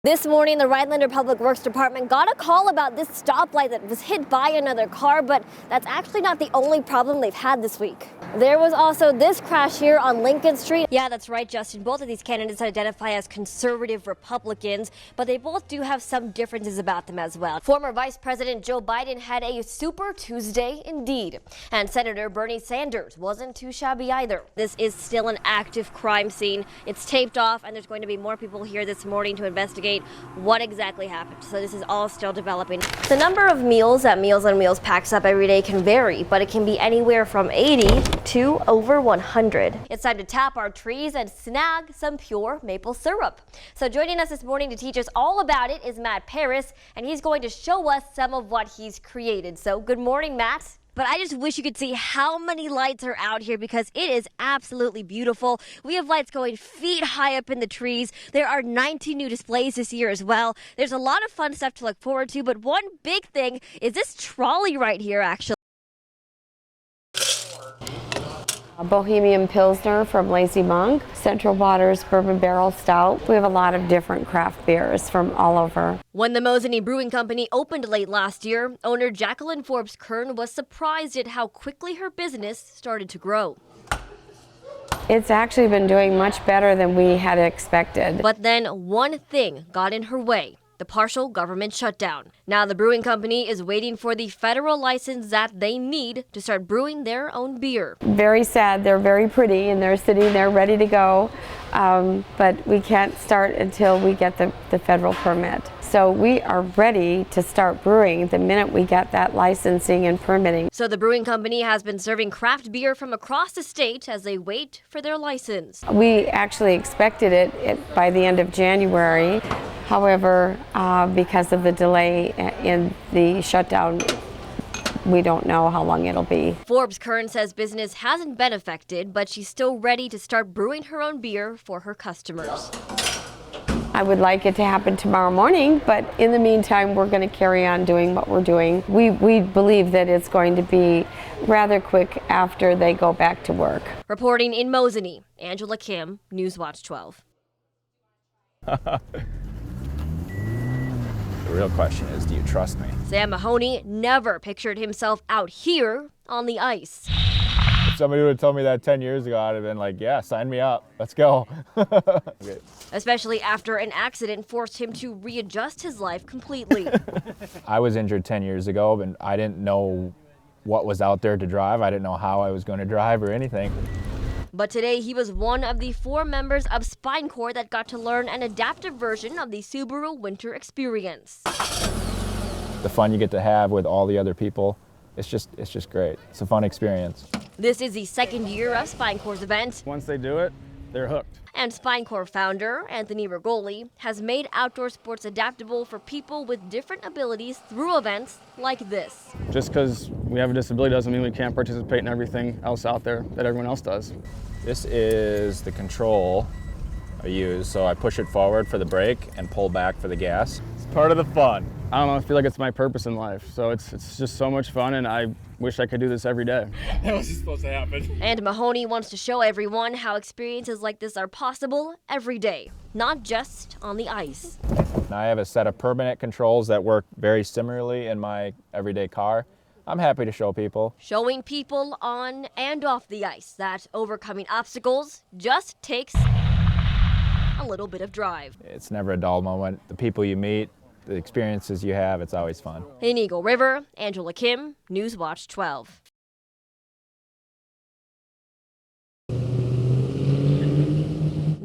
This morning, the Rhinelander Public Works Department got a call about this stoplight that was hit by another car, but that's actually not the only problem they've had this week. There was also this crash here on Lincoln Street. Yeah, that's right, Justin. Both of these candidates identify as conservative Republicans, but they both do have some differences about them as well. Former Vice President Joe Biden had a Super Tuesday indeed, and Senator Bernie Sanders wasn't too shabby either. This is still an active crime scene. It's taped off, and there's going to be more people here this morning to investigate what exactly happened. So this is all still developing. The number of meals that Meals on Wheels packs up every day can vary, but it can be anywhere from 80 to over 100. It's time to tap our trees and snag some pure maple syrup. So joining us this morning to teach us all about it is Matt Paris, and he's going to show us some of what he's created. So good morning, Matt. But I just wish you could see how many lights are out here because it is absolutely beautiful. We have lights going feet high up in the trees. There are 19 new displays this year as well. There's a lot of fun stuff to look forward to, but one big thing is this trolley right here, actually. A Bohemian Pilsner from Lazy Monk, Central Waters Bourbon Barrel Stout. We have a lot of different craft beers from all over. When the Mosinee Brewing Company opened late last year, owner Jacqueline Forbes-Kern was surprised at how quickly her business started to grow. It's actually been doing much better than we had expected. But then one thing got in her way. The partial government shutdown. Now the brewing company is waiting for the federal license that they need to start brewing their own beer. Very sad. They're very pretty and they're sitting there ready to go, but we can't start until we get the federal permit. So we are ready to start brewing the minute we get that licensing and permitting. So the brewing company has been serving craft beer from across the state as they wait for their license. We actually expected it by the end of January. However, because of the delay in the shutdown, we don't know how long it'll be. Forbes-Kern says business hasn't been affected, but she's still ready to start brewing her own beer for her customers. I would like it to happen tomorrow morning, but in the meantime, we're going to carry on doing what we're doing. We believe that it's going to be rather quick after they go back to work. Reporting in Mosinee, Angela Kim, Newswatch 12. The real question is, do you trust me? Sam Mahoney never pictured himself out here on the ice. If somebody would have told me that 10 years ago, I'd have been like, yeah, sign me up. Let's go. Okay. Especially after an accident forced him to readjust his life completely. I was injured 10 years ago, and I didn't know what was out there to drive. I didn't know how I was going to drive or anything. But today, he was one of the 4 members of Spine Corps that got to learn an adaptive version of the Subaru Winter Experience. The fun you get to have with all the other people, it's just great. It's a fun experience. This is the second year of Spine Corps' event. Once they do it, they're hooked. And Spine Corps founder Anthony Rigoli has made outdoor sports adaptable for people with different abilities through events like this. Just because we have a disability doesn't mean we can't participate in everything else out there that everyone else does. This is the control I use, so I push it forward for the brake and pull back for the gas. It's part of the fun. I don't know, I feel like it's my purpose in life. So it's just so much fun, and I wish I could do this every day. That wasn't supposed to happen. And Mahoney wants to show everyone how experiences like this are possible every day, not just on the ice. Now I have a set of permanent controls that work very similarly in my everyday car. I'm happy to show people. Showing people on and off the ice that overcoming obstacles just takes a little bit of drive. It's never a dull moment. The people you meet, the experiences you have, it's always fun. In Eagle River, Angela Kim, Newswatch 12.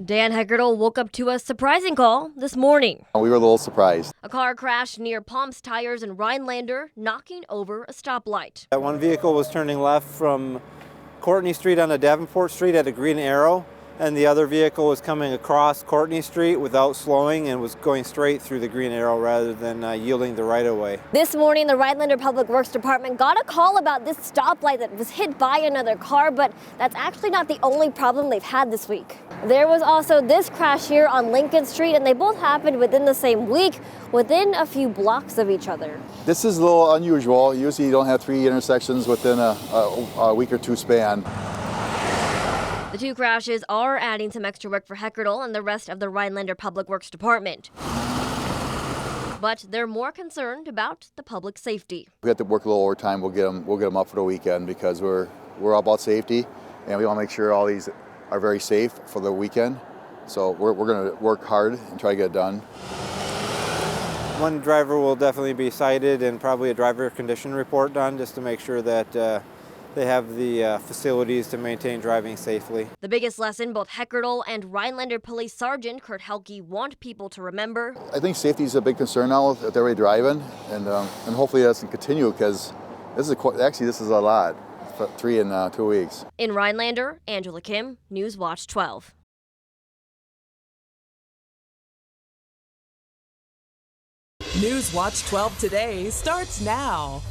Dan Heckertle woke up to a surprising call this morning. We were a little surprised. A car crashed near Palms Tires in Rhinelander, knocking over a stoplight. That one vehicle was turning left from Courtney Street onto Davenport Street at a green arrow, and the other vehicle was coming across Courtney Street without slowing and was going straight through the green arrow rather than yielding the right-of-way. This morning, the Rhinelander Public Works Department got a call about this stoplight that was hit by another car, but that's actually not the only problem they've had this week. There was also this crash here on Lincoln Street, and they both happened within the same week, within a few blocks of each other. This is a little unusual. Usually you don't have 3 intersections within a week or 2 span. The 2 crashes are adding some extra work for Heckertle and the rest of the Rhinelander Public Works Department. But they're more concerned about the public safety. We have to work a little overtime. We'll get them up for the weekend because we're all about safety, and we want to make sure all these are very safe for the weekend. So we're going to work hard and try to get it done. One driver will definitely be cited and probably a driver condition report done just to make sure that they have the facilities to maintain driving safely. The biggest lesson both Heckerdal and Rhinelander Police Sergeant Kurt Helke want people to remember. I think safety is a big concern now with everybody driving, and hopefully that doesn't continue because this is a lot. 3 in 2 weeks. In Rhinelander, Angela Kim, Newswatch 12. Newswatch 12 Today starts now.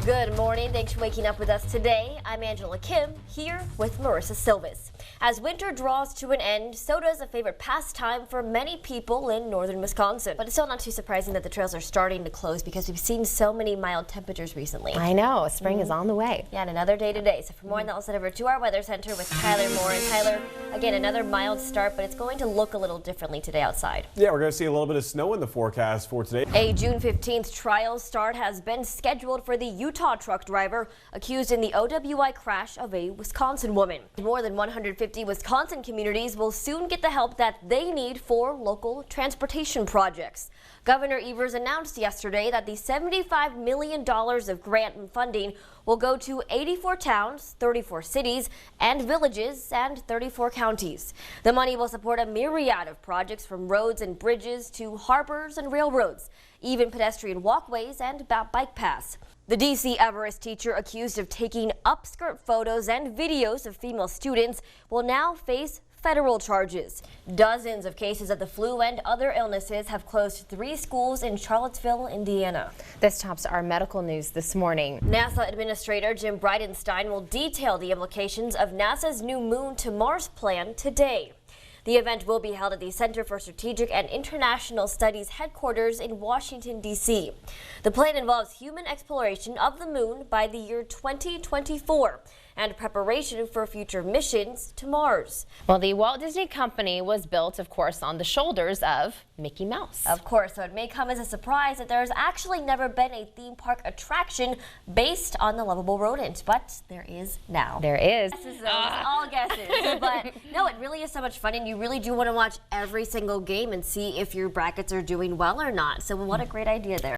Good morning. Thanks for waking up with us today. I'm Angela Kim, here with Marissa Silvis. As winter draws to an end, so does a favorite pastime for many people in northern Wisconsin. But it's still not too surprising that the trails are starting to close because we've seen so many mild temperatures recently. I know. Spring is on the way. Yeah, and another day today. So for more on that, let's head over to our weather center with Tyler Moore. And Tyler, again, another mild start, but it's going to look a little differently today outside. Yeah, we're going to see a little bit of snow in the forecast for today. A June 15th trial start has been scheduled for the Utah truck driver accused in the OWI crash of a Wisconsin woman. More than 150 Wisconsin communities will soon get the help that they need for local transportation projects. Governor Evers announced yesterday that the $75 million of grant and funding will go to 84 towns, 34 cities and villages, and 34 counties. The money will support a myriad of projects from roads and bridges to harbors and railroads, even pedestrian walkways and bike paths. The D.C. Everest teacher accused of taking upskirt photos and videos of female students will now face federal charges. Dozens of cases of the flu and other illnesses have closed 3 schools in Charlottesville, Indiana. This tops our medical news this morning. NASA Administrator Jim Bridenstine will detail the implications of NASA's new Moon to Mars plan today. The event will be held at the Center for Strategic and International Studies headquarters in Washington, D.C. The plan involves human exploration of the moon by the year 2024 and preparation for future missions to Mars. Well, the Walt Disney Company was built, of course, on the shoulders of Mickey Mouse. Of course, so it may come as a surprise that there's actually never been a theme park attraction based on the lovable rodent, but there is now. There is. Guesses, all guesses, but no, it really is so much fun, and you really do want to watch every single game and see if your brackets are doing well or not. So what a great idea there.